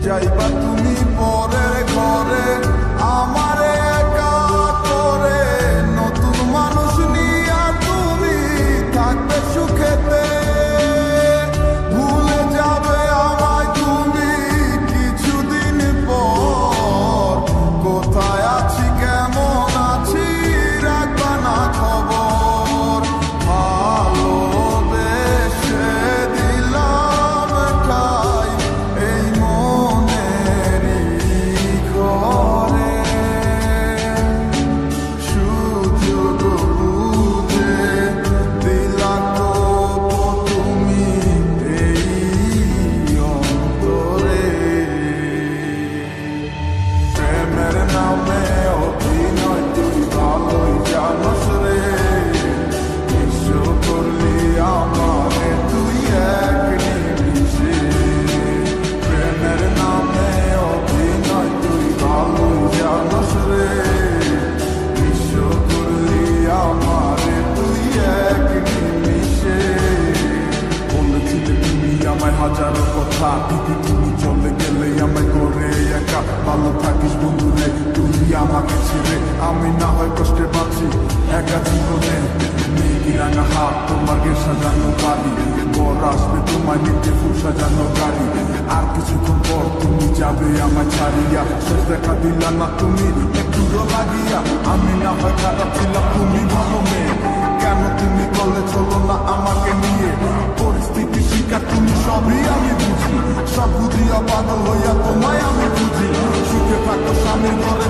যাইবা তুমি পরের ঘরে আমারে একা করে, নতুন মানুষ নিয়া তুমি থাকবে সুখেতে, ভুলে যাবে আমায় তুমি কিছুদিন পর, কোথায় আছি কেমন আছি রাখবা না খবর, ভালোবেসে দিলাম ঠাই এই মনেরই ঘরে, সুযোগ বুঝে দিলা তো তুমি এই অন্তরে, প্রেমের নামে অভিনয় তুই ভালোই জানোস রে, বিশ্ব করলি আমারে তুই এক নিমিষে, প্রেমের নামে অভিনয় তুই ভালোই জানোস রে, বিশ্ব করলি আমারে তুই এক নিমিষে, বলেছিলে তুমি আমায় হাজারো কথা, ঠিকই তুমি চলে গেলে আমায় করে একা, ভালো থাকিস বন্ধুরে তুই আমাকে ছেড়ে, আমি না হয় কষ্টে বাঁচি একা জীবনে, রাঙা হাত তোমাকে সাজানো বাড়ি, বর আসবে তোমায় নিতে ফুল সাজানো গাড়ি, আর কিছুক্ষণ পর তুমি যাবে আমায় ছাড়িয়া, শেষ দেখা দিলা না তুমি একটুও লাগিয়া, আমি না হয় খারাপ ছিলাম তুমি ভালো মেয়ে, কেন তুমি বলে চলো না আমাকে নিয়ে, পরিস্থিতি শিকার তুমি সবই আমি বুঝি, সব বুঝিয়া পাগল হইয়া তোমায় আমি বুঝি, সুখে থাকো স্বামীর ঘরে